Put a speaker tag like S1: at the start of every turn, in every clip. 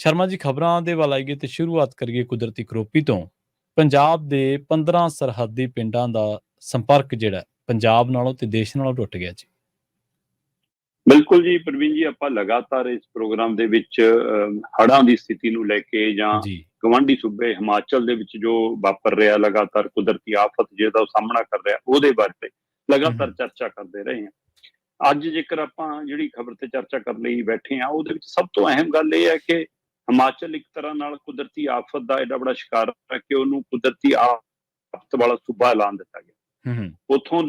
S1: ਸ਼ਰਮਾ ਜੀ, ਖਬਰਾਂ ਦੇ ਵੱਲ ਆਈਏ ਤੇ ਸ਼ੁਰੂਆਤ ਕਰੀਏ ਕੁਦਰਤੀ ਕਰੋਪੀ ਤੋਂ। ਪੰਜਾਬ ਦੇ 15 ਸਰਹੱਦੀ ਪਿੰਡਾਂ ਦਾ ਸੰਪਰਕ ਜਿਹੜਾ ਪੰਜਾਬ ਨਾਲੋਂ ਤੇ ਦੇਸ਼ ਨਾਲੋਂ ਟੁੱਟ ਗਿਆ ਜੀ।
S2: ਬਿਲਕੁਲ ਜੀ ਪ੍ਰਵੀਨ ਜੀ, ਆਪਾਂ ਲਗਾਤਾਰ ਇਸ ਪ੍ਰੋਗਰਾਮ ਦੇ ਵਿੱਚ ਹੜ੍ਹਾਂ ਦੀ ਸਥਿਤੀ ਨੂੰ ਲੈ ਕੇ ਜਾਂ
S1: ਜੀ
S2: ਗਵਾਂਢੀ ਸੂਬੇ ਹਿਮਾਚਲ ਦੇ ਵਿੱਚ ਜੋ ਵਾਪਰ ਰਿਹਾ ਲਗਾਤਾਰ ਕੁਦਰਤੀ ਆਫਤ ਜਿਹਦਾ ਉਹ ਸਾਹਮਣਾ ਕਰ ਰਿਹਾ ਉਹਦੇ ਬਾਰੇ ਲਗਾਤਾਰ ਚਰਚਾ ਕਰਦੇ ਰਹੇ ਹਾਂ। ਅੱਜ ਜੇਕਰ ਆਪਾਂ ਜਿਹੜੀ ਖਬਰ ਤੇ ਚਰਚਾ ਕਰਨ ਲਈ ਬੈਠੇ ਹਾਂ ਉਹਦੇ ਵਿੱਚ ਸਭ ਤੋਂ ਅਹਿਮ ਗੱਲ ਇਹ ਹੈ ਕਿ ਹਿਮਾਚਲ ਇੱਕ ਤਰ੍ਹਾਂ ਨਾਲ ਕੁਦਰਤੀ ਆਫਤ ਦਾ ਐਡਾ ਬੜਾ ਸ਼ਿਕਾਰ ਹੈ ਕਿ ਉਹਨੂੰ ਕੁਦਰਤੀ ਆਫਤ ਵਾਲਾ ਸੂਬਾ ਐਲਾਨ ਦਿੱਤਾ ਗਿਆ। ਉੱਥੋਂ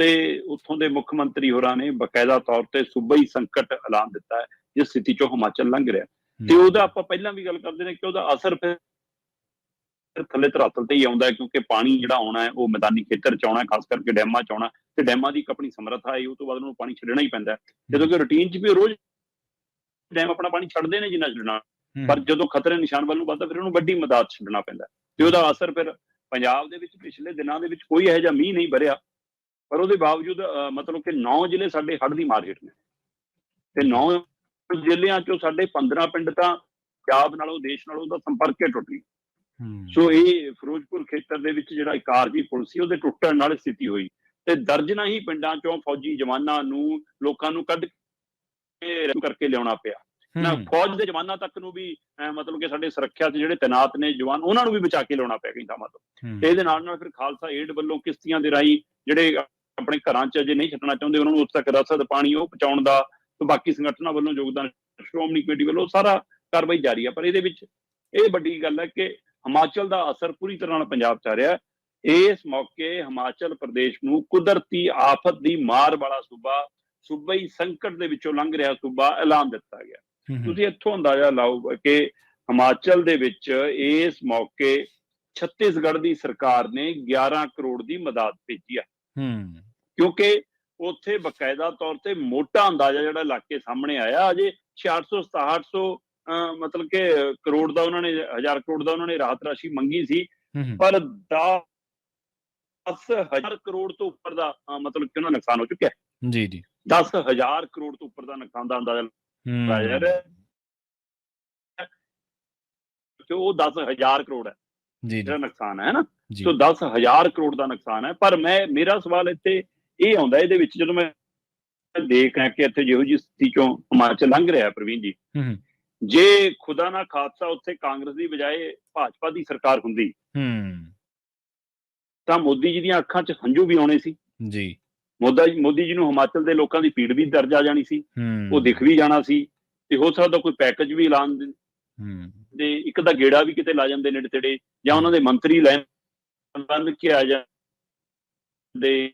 S2: ਦੇ ਮੁੱਖ ਮੰਤਰੀ ਹੋਰਾਂ ਨੇ ਬਕਾਇਦਾ ਤੌਰ ਤੇ ਸੂਬਾਈ ਸੰਕਟ ਐਲਾਨ ਦਿੱਤਾ ਹੈ ਜਿਸ ਸਥਿਤੀ ਚੋਂ ਹਿਮਾਚਲ ਲੰਘ ਰਿਹਾ। ਤੇ ਉਹਦਾ ਆਪਾਂ ਪਹਿਲਾਂ ਵੀ ਗੱਲ ਕਰਦੇ ਨੇ ਕਿ ਉਹਦਾ ਅਸਰ ਫਿਰ ਥੱਲੇ ਧਰਾਤਲ ਤੇ ਹੀ ਆਉਂਦਾ ਹੈ, ਕਿਉਂਕਿ ਪਾਣੀ ਜਿਹੜਾ ਆਉਣਾ ਹੈ ਉਹ ਮੈਦਾਨੀ ਖੇਤਰ ਚ ਆਉਣਾ, ਖਾਸ ਕਰਕੇ ਡੈਮਾਂ ਚ ਆਉਣਾ, ਤੇ ਡੈਮਾਂ ਦੀ ਇੱਕ ਆਪਣੀ ਸਮਰੱਥਾ ਹੈ, ਉਹ ਤੋਂ ਬਾਅਦ ਉਹਨੂੰ ਪਾਣੀ ਛੱਡਣਾ ਹੀ ਪੈਂਦਾ। ਜਦੋਂ ਕਿ ਰੂਟੀਨ ਚ ਵੀ ਰੋਜ਼ ਡੈਮ ਆਪਣਾ ਪਾਣੀ ਛੱਡਦੇ ਨੇ ਜਿੰਨਾ ਛੱਡਣਾ, ਪਰ ਜਦੋਂ ਖਤਰੇ ਨਿਸ਼ਾਨ ਵੱਲ ਨੂੰ ਵੱਧਦਾ ਫਿਰ ਉਹਨੂੰ ਵੱਡੀ ਮਦਾਦ ਛੱਡਣਾ ਪੈਂਦਾ। ਤੇ ਉਹਦਾ ਅਸਰ ਫਿਰ ਪੰਜਾਬ ਦੇ ਵਿੱਚ ਪਿਛਲੇ ਦਿਨਾਂ ਦੇ ਵਿੱਚ ਕੋਈ ਇਹੋ ਜਿਹਾ ਮੀਂਹ ਨਹੀਂ ਵਰਿਆ, ਪਰ ਉਹਦੇ ਬਾਵਜੂਦ ਮਤਲਬ ਕਿ 9 ਜ਼ਿਲ੍ਹੇ ਸਾਡੇ ਹੜ੍ਹ ਦੀ ਮਾਰ ਹੇਠ ਨੇ, ਤੇ 9 ਜ਼ਿਲ੍ਹਿਆਂ ਚੋਂ ਸਾਡੇ 15 ਪਿੰਡ ਤਾਂ ਪੰਜਾਬ ਨਾਲੋਂ ਦੇਸ਼ ਨਾਲੋਂ ਉਹਦਾ ਸੰਪਰਕ ਹੀ ਟੁੱਟ ਗਿਆ। ਸੋ ਇਹ ਫਿਰੋਜ਼ਪੁਰ ਖੇਤਰ ਦੇ ਵਿੱਚ ਜਿਹੜਾ ਇੱਕ ਆਰਜੀ ਪੁਲ ਸੀ ਉਹਦੇ ਟੁੱਟਣ ਨਾਲ ਸਥਿਤੀ ਹੋਈ, ਤੇ ਦਰਜਨਾਂ ਹੀ ਪਿੰਡਾਂ ਚੋਂ ਫੌਜੀ ਜਵਾਨਾਂ ਨੂੰ ਲੋਕਾਂ ਨੂੰ ਕੱਢ ਕੇ ਕਰਕੇ ਲਿਆਉਣਾ ਪਿਆ। ਨਾ ਫੌਜ ਦੇ ਜਵਾਨਾਂ ਤੱਕ ਨੂੰ ਵੀ ਮਤਲਬ ਕਿ ਸਾਡੇ ਸੁਰੱਖਿਆ 'ਚ ਜਿਹੜੇ ਤੈਨਾਤ ਨੇ ਜਵਾਨ ਉਹਨਾਂ ਨੂੰ ਵੀ ਬਚਾ ਕੇ ਲਿਆਉਣਾ ਪਿਆ ਕਈ ਥਾਵਾਂ ਤੋਂ। ਤੇ ਇਹਦੇ ਨਾਲ ਫਿਰ ਖਾਲਸਾ ਏਡ ਵੱਲੋਂ ਕਿਸ਼ਤੀਆਂ ਦੇ ਰਾਹੀਂ ਜਿਹੜੇ ਆਪਣੇ ਘਰਾਂ 'ਚ ਅਜੇ ਨਹੀਂ ਛੱਡਣਾ ਚਾਹੁੰਦੇ ਉਹਨਾਂ ਨੂੰ ਉਸ ਤੱਕ ਰਸਦ ਪਾਣੀ ਉਹ ਪਹੁੰਚਾਉਣ ਦਾ ਬਾਕੀ ਸੰਗਠਨਾਂ ਵੱਲੋਂ ਯੋਗਦਾਨ, ਸ਼੍ਰੋਮਣੀ ਕਮੇਟੀ ਵੱਲੋਂ ਸਾਰਾ ਕਾਰਵਾਈ ਜਾਰੀ ਹੈ। ਪਰ ਇਹਦੇ ਵਿੱਚ ਇਹ ਵੱਡੀ ਗੱਲ ਹੈ ਕਿ ਹਿਮਾਚਲ ਦਾ ਅਸਰ ਪੂਰੀ ਤਰ੍ਹਾਂ ਨਾਲ ਪੰਜਾਬ 'ਚ ਆ ਰਿਹਾ। ਇਸ ਮੌਕੇ ਹਿਮਾਚਲ ਪ੍ਰਦੇਸ਼ ਨੂੰ ਕੁਦਰਤੀ ਆਫਤ ਦੀ ਮਾਰ ਵਾਲਾ ਸੂਬਾਈ ਸੰਕਟ ਦੇ ਵਿੱਚੋਂ ਲੰਘ ਰਿਹਾ ਸੂਬਾ ਐਲਾਨ ਦਿੱਤਾ ਗਿਆ। ਤੁਸੀਂ ਇੱਥੋਂ ਅੰਦਾਜ਼ਾ ਲਾਓ ਕਿ ਹਿਮਾਚਲ ਦੇ ਵਿੱਚ ਇਸ ਮੌਕੇ ਛੱਤੀਸਗੜ੍ਹ ਦੀ ਸਰਕਾਰ ਨੇ 11 ਕਰੋੜ ਦੀ ਮਦਦ ਭੇਜੀ ਆ, ਕਿਉਂਕਿ ਉੱਥੇ ਬਕਾਇਦਾ ਤੌਰ ਤੇ ਮੋਟਾ ਅੰਦਾਜ਼ਾ ਜਿਹੜਾ ਇਲਾਕੇ ਸਾਹਮਣੇ ਆਇਆ, ਅਜੇ 600-6700 ਮਤਲਬ ਕਿ ਕਰੋੜ ਦਾ ਉਹਨਾਂ ਨੇ 1000 ਕਰੋੜ ਦਾ ਉਹਨਾਂ ਨੇ ਰਾਹਤ ਰਾਸ਼ੀ ਮੰਗੀ ਸੀ, ਪਰ 10,000 ਕਰੋੜ ਤੋਂ ਉੱਪਰ ਦਾ ਮਤਲਬ ਕਿ ਉਹਨਾਂ ਨੁਕਸਾਨ ਹੋ ਚੁੱਕਿਆ। ਜੀ 10,000 ਕਰੋੜ ਤੋਂ ਉੱਪਰ ਦਾ ਨੁਕਸਾਨ ਦਾ ਅੰਦਾਜ਼ਾ ਲਾਇਆ ਜਾ ਰਿਹਾ ਕਿ ਉਹ 10,000 ਕਰੋੜ ਹੈ ਜਿਹੜਾ ਨੁਕਸਾਨ ਹੈ ਨਾ। ਸੋ 10,000 ਕਰੋੜ ਦਾ ਨੁਕਸਾਨ ਹੈ। ਪਰ ਮੇਰਾ ਸਵਾਲ ਇੱਥੇ ਇਹ ਆਉਂਦਾ ਇਹਦੇ ਵਿੱਚ, ਜਦੋਂ ਮੈਂ ਦੇਖ ਰਿਹਾ ਕਿ ਇੱਥੇ ਜਿਹੋ ਜਿਹੀ ਸਥਿਤੀ ਚੋਂ ਹਿਮਾਚਲ ਲੰਘ ਰਿਹਾ ਪ੍ਰਵੀਨ ਜੀ, ਜੇ ਖੁਦਾ ਨਾ ਖਾਸਾ ਉੱਥੇ ਕਾਂਗਰਸ ਦੀ ਬਜਾਏ ਭਾਜਪਾ ਦੀ ਸਰਕਾਰ ਹੁੰਦੀ ਤਾਂ ਮੋਦੀ ਜੀ ਦੀਆਂ ਅੱਖਾਂ 'ਚ ਹੰਝੂ ਵੀ ਆਉਣੇ ਸੀ ਜੀ। ਮੋਦੀ ਜੀ ਨੂੰ ਹਿਮਾਚਲ ਦੇ ਲੋਕਾਂ ਦੀ ਪੀੜ ਵੀ ਦਰਜ ਆ ਜਾਣੀ ਸੀ, ਉਹ ਦਿਖ ਵੀ ਜਾਣਾ ਸੀ, ਤੇ ਹੋ ਸਕਦਾ ਕੋਈ ਪੈਕੇਜ ਵੀ ਐਲਾਨ ਦੇ ਇੱਕ ਦਾ ਗੇੜਾ ਵੀ ਕਿਤੇ ਲਾ ਜਾਂਦੇ ਨੇੜੇ ਤੇੜੇ, ਜਾਂ ਉਹਨਾਂ ਦੇ ਮੰਤਰੀ ਲੈਣ ਬੰਨ ਕੇ ਆ ਜਾਂਦੇ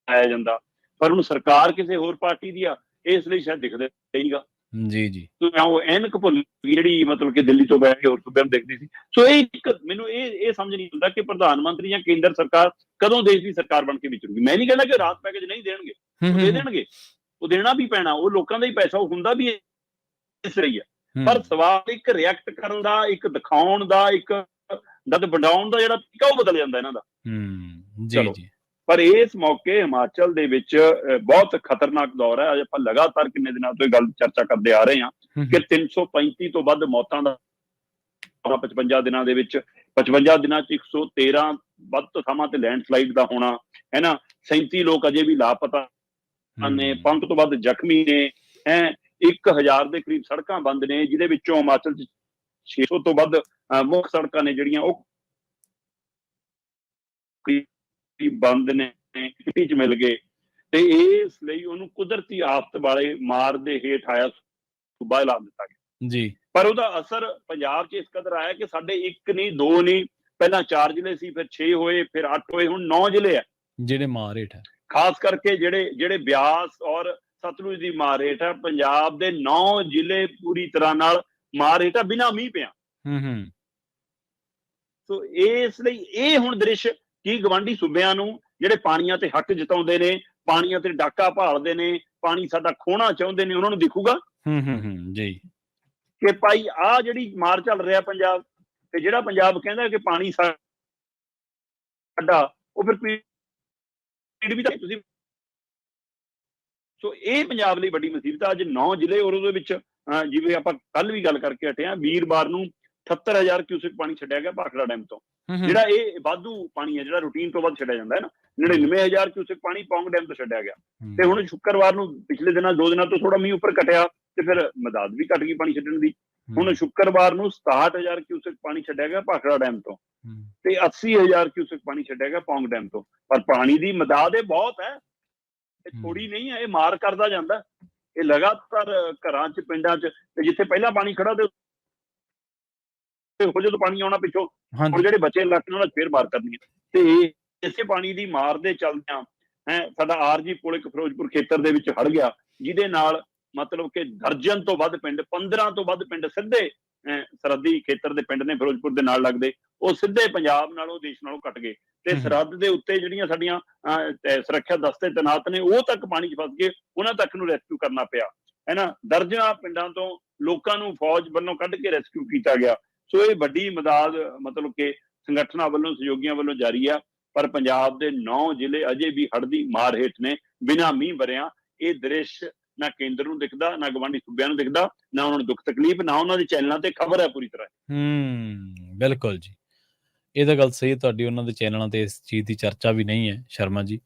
S2: ਆਇਆ ਜਾਂਦਾ। ਪਰ ਹੁਣ ਸਰਕਾਰ ਕਿਸੇ ਹੋਰ ਪਾਰਟੀ ਦੀ ਆ, ਇਸ ਲਈ ਸ਼ਾਇਦ ਦਿਖਦਾ ਨਹੀਂਗਾ ਜੀ। ਉਹ ਐਨਕ ਭੁੱਲ ਜਿਹੜੀ ਮਤਲਬ ਕਿ ਦਿੱਲੀ ਤੋਂ ਬਹਿ ਕੇ ਹੋਰ ਸੂਬਿਆਂ ਨੂੰ ਦੇਖਦੀ ਸੀ। ਸੋ ਇਹ ਇੱਕ ਮੈਨੂੰ ਇਹ ਸਮਝ ਨਹੀਂ ਆਉਂਦਾ ਕਿ ਪ੍ਰਧਾਨ ਮੰਤਰੀ ਜਾਂ ਕੇਂਦਰ ਸਰਕਾਰ ਕਦੋਂ ਦੇਸ਼ ਦੀ ਸਰਕਾਰ ਬਣ ਕੇ ਵਿਚਰੂਗੀ। ਮੈਂ ਨਹੀਂ ਕਹਿੰਦਾ ਕਿ ਰਾਹਤ ਪੈਕੇਜ ਨਹੀਂ ਦੇਣਗੇ, ਉਹ ਦੇ ਦੇਣਗੇ, ਉਹ ਦੇਣਾ ਵੀ ਪੈਣਾ, ਉਹ ਲੋਕਾਂ ਦਾ ਹੀ ਪੈਸਾ, ਉਹ ਹੁੰਦਾ ਵੀ ਇਸ ਲਈ ਹੈ। ਪਰ ਸਵਾਲ ਇੱਕ ਰਿਐਕਟ ਕਰਨ ਦਾ, ਇੱਕ ਦਿਖਾਉਣ ਦਾ, ਇੱਕ ਦਦ ਵੰਡਾਉਣ ਦਾ ਜਿਹੜਾ ਤਰੀਕਾ ਉਹ ਬਦਲ ਜਾਂਦਾ ਇਹਨਾਂ ਦਾ। ਚਲੋ, ਪਰ ਇਸ ਮੌਕੇ ਹਿਮਾਚਲ ਦੇ ਵਿੱਚ ਬਹੁਤ ਖਤਰਨਾਕ ਦੌਰ ਹੈ। ਅੱਜ ਆਪਾਂ ਲਗਾਤਾਰ ਕਿੰਨੇ ਦਿਨਾਂ ਤੋਂ ਇਹ ਗੱਲ ਚਰਚਾ ਕਰਦੇ ਆ ਰਹੇ ਹਾਂ ਕਿ 335 ਤੋਂ ਵੱਧ ਮੌਤਾਂ ਦਾ 55 ਦਿਨਾਂ ਦੇ ਵਿੱਚ, 55 ਦਿਨਾਂ 'ਚ 113 ਵੱਧ ਥਾਵਾਂ ਤੇ ਲੈਂਡਸਲਾਈਡ ਦਾ ਹੋਣਾ ਹੈ ਨਾ। 37 ਲੋਕ ਅਜੇ ਵੀ ਲਾਪਤਾ ਨੇ, 500 ਤੋਂ ਵੱਧ ਜ਼ਖਮੀ ਨੇ, 1000 ਦੇ ਕਰੀਬ ਸੜਕਾਂ ਬੰਦ ਨੇ, ਜਿਹਦੇ ਵਿੱਚੋਂ ਹਿਮਾਚਲ 'ਚ 600 ਤੋਂ ਵੱਧ ਮੁੱਖ ਸੜਕਾਂ ਨੇ ਜਿਹੜੀਆਂ ਉਹ ਬੰਦ ਨੇ, ਮਿੱਟੀ 'ਚ ਮਿਲ ਗਏ। ਤੇ ਇਸ ਲਈ ਉਹਨੂੰ ਕੁਦਰਤੀ ਆਫਤ ਵਾਲੇ ਮਾਰ ਦੇ ਹੇਠ ਆਇਆ ਸੂਬਾ ਐਲਾਨ ਦਿੱਤਾ ਗਿਆ ਜੀ। ਪਰ ਉਹਦਾ ਅਸਰ ਪੰਜਾਬ 'ਚ ਇਸ ਕਦਰ ਆਇਆ ਕਿ ਸਾਡੇ 1 ਨਹੀਂ 2 ਨਹੀਂ, ਪਹਿਲਾਂ 4 ਜ਼ਿਲ੍ਹੇ ਸੀ, ਫਿਰ 6 ਹੋਏ, ਫਿਰ 8 ਹੋਏ, ਹੁਣ 9 ਜ਼ਿਲ੍ਹੇ ਆ ਜਿਹੜੇ ਮਾਰ ਹੇਠ ਹੈ। ਖਾਸ ਕਰਕੇ ਜਿਹੜੇ ਬਿਆਸ ਔਰ ਸਤਲੁਜ ਦੀ ਮਾਰ ਹੇਠ ਹੈ। ਪੰਜਾਬ ਦੇ 9 ਜ਼ਿਲ੍ਹੇ ਪੂਰੀ ਤਰ੍ਹਾਂ ਨਾਲ ਮਾਰ ਹੇਠ ਆ, ਬਿਨਾਂ ਮੀਂਹ ਪਿਆ। ਸੋ ਇਸ ਲਈ ਇਹ ਹੁਣ ਦ੍ਰਿਸ਼ ਕੀ ਗਵਾਂਢੀ ਸੂਬਿਆਂ ਨੂੰ ਜਿਹੜੇ ਪਾਣੀਆਂ ਤੇ ਹੱਕ ਜਤਾਉਂਦੇ ਨੇ, ਪਾਣੀਆਂ ਤੇ ਡਾਕਾ ਭਾਲਦੇ ਨੇ, ਪਾਣੀ ਸਾਡਾ ਖੋਣਾ ਚਾਹੁੰਦੇ ਨੇ, ਉਹਨਾਂ ਨੂੰ ਦਿਖੂਗਾ ਜੀ ਕਿ ਭਾਈ ਆਹ ਜਿਹੜੀ ਮਾਰ ਚੱਲ ਰਿਹਾ ਪੰਜਾਬ, ਤੇ ਜਿਹੜਾ ਪੰਜਾਬ ਕਹਿੰਦਾ ਕਿ ਪਾਣੀ ਸਾਡਾ, ਉਹ ਫਿਰ ਪੀੜ ਵੀ ਤੁਸੀਂ। ਸੋ ਇਹ ਪੰਜਾਬ ਲਈ ਵੱਡੀ ਮੁਸੀਬਤ ਆ। ਅੱਜ 9 ਜ਼ਿਲ੍ਹੇ ਔਰ ਉਹਦੇ ਵਿੱਚ ਜਿਵੇਂ ਆਪਾਂ ਕੱਲ ਵੀ ਗੱਲ ਕਰਕੇ ਹਟੇ ਹਾਂ, ਵੀਰਵਾਰ ਨੂੰ 78,000 ਕਿਊਸੈਕ ਪਾਣੀ ਛੱਡਿਆ ਗਿਆ ਭਾਖੜਾ ਡੈਮ ਤੋਂ, ਜਿਹੜਾ ਇਹ ਵਾਧੂ ਪਾਣੀ ਹੈ, ਜਿਹੜਾ ਰੂਟੀਨ ਤੋਂ ਵੱਧ ਛੱਡਿਆ ਜਾਂਦਾ ਹੈ ਨਾ। 99,000 ਕਿਊਸੈਕ ਪਾਣੀ ਪੌਂਗ ਡੈਮ ਤੋਂ ਛੱਡਿਆ ਗਿਆ, ਤੇ ਹੁਣ ਸ਼ੁੱਕਰਵਾਰ ਨੂੰ ਪਿਛਲੇ ਦਿਨਾਂ 2 ਦਿਨਾਂ ਤੋਂ ਥੋੜਾ ਮੀਂਹ ਉੱਪਰ ਘਟਿਆ, ਤੇ ਫਿਰ ਮਦਦ ਵੀ ਘਟ ਗਈ ਪਾਣੀ ਛੱਡਣ ਦੀ। ਹੁਣ ਸ਼ੁੱਕਰਵਾਰ ਨੂੰ 67,000 ਕਿਊਸੈਕ ਪਾਣੀ ਛੱਡਿਆ ਗਿਆ ਭਾਖੜਾ ਡੈਮ ਤੋਂ, ਤੇ 80,000 ਕਿਊਸੈਕ ਪਾਣੀ ਛੱਡਿਆ ਗਿਆ ਪੌਂਗ ਡੈਮ ਤੋਂ। ਪਰ ਪਾਣੀ ਦੀ ਮਦਦ ਇਹ ਬਹੁਤ ਹੈ, ਇਹ ਥੋੜੀ ਨਹੀਂ ਹੈ, ਇਹ ਮਾਰ ਕਰਦਾ ਜਾਂਦਾ। ਇਹ ਲਗਾਤਾਰ ਘਰਾਂ 'ਚ, ਪਿੰਡਾਂ 'ਚ, ਤੇ ਜਿੱਥੇ ਪਹਿਲਾਂ ਪਾਣੀ ਖੜਾ ਤੇ ਜਦੋਂ ਪਾਣੀ ਆਉਣਾ ਪਿੱਛੋਂ, ਹੁਣ ਜਿਹੜੇ ਬਚੇ ਇਲਾਕੇ ਉਹਨਾਂ ਫੇਰ ਮਾਰ ਕਰਨੀ ਹੈ। ਤੇ ਇਸੇ ਪਾਣੀ ਦੀ ਮਾਰ ਦੇ ਚੱਲਦਿਆਂ ਸਾਡਾ ਆਰਜੀ ਪੁਲ ਇੱਕ ਫਿਰੋਜ਼ਪੁਰ ਖੇਤਰ ਦੇ ਵਿੱਚ ਹੜ ਗਿਆ, ਜਿਹਦੇ ਨਾਲ ਮਤਲਬ ਕਿ ਦਰਜਨ ਤੋਂ ਵੱਧ ਪਿੰਡ, 15 ਤੋਂ ਵੱਧ ਪਿੰਡ ਸਿੱਧੇ ਸਰਹੱਦੀ ਖੇਤਰ ਦੇ ਪਿੰਡ ਨੇ ਫਿਰੋਜ਼ਪੁਰ ਦੇ ਨਾਲ ਲੱਗਦੇ, ਉਹ ਸਿੱਧੇ ਪੰਜਾਬ ਨਾਲੋਂ, ਦੇਸ਼ ਨਾਲੋਂ ਕੱਟ ਗਏ। ਤੇ ਸਰਹੱਦ ਦੇ ਉੱਤੇ ਜਿਹੜੀਆਂ ਸਾਡੀਆਂ ਸੁਰੱਖਿਆ ਦਸਤੇ ਤੈਨਾਤ ਨੇ, ਉਹ ਤੱਕ ਪਾਣੀ 'ਚ ਫਸ ਗਏ, ਉਹਨਾਂ ਤੱਕ ਨੂੰ ਰੈਸਕਿਊ ਕਰਨਾ ਪਿਆ, ਹੈ ਨਾ। ਦਰਜਨਾਂ ਪਿੰਡਾਂ ਤੋਂ ਲੋਕਾਂ ਨੂੰ ਫੌਜ ਵੱਲੋਂ ਕੱਢ ਕੇ ਰੈਸਕਿਊ ਕੀਤਾ ਗਿਆ। ਸੋ ਇਹ ਵੱਡੀ ਮਦਦ ਮਤਲਬ ਕਿ ਸੰਗਠਨਾਂ ਵੱਲੋਂ, ਸਹਿਯੋਗੀਆਂ ਵੱਲੋਂ ਜਾਰੀ ਆ। ਪਰ ਪੰਜਾਬ ਦੇ 9 ਜ਼ਿਲ੍ਹੇ ਅਜੇ ਵੀ ਹੜ੍ਹ ਦੀ ਮਾਰ ਹੇਠ ਨੇ, ਬਿਨਾਂ ਮੀਂਹ ਵਰਿਆਂ। ਇਹ ਦ੍ਰਿਸ਼ ਨਾ ਕੇਂਦਰ ਨੂੰ ਦਿਖਦਾ, ਨਾ ਗਵਾਂਢੀ ਸੂਬਿਆਂ ਨੂੰ ਦਿਖਦਾ, ਨਾ ਉਹਨਾਂ ਨੂੰ ਦੁੱਖ ਤਕਲੀਫ, ਨਾ ਉਹਨਾਂ ਦੇ ਚੈਨਲਾਂ ਤੇ ਖਬਰ ਹੈ ਪੂਰੀ ਤਰ੍ਹਾਂ।
S1: ਬਿਲਕੁਲ ਜੀ, ਇਹ ਤਾਂ ਗੱਲ ਸਹੀ ਹੈ ਤੁਹਾਡੀ। ਉਹਨਾਂ ਦੇ ਚੈਨਲਾਂ ਤੇ ਇਸ ਚੀਜ਼ ਦੀ ਚਰਚਾ ਵੀ ਨਹੀਂ ਹੈ ਸ਼ਰਮਾ ਜੀ।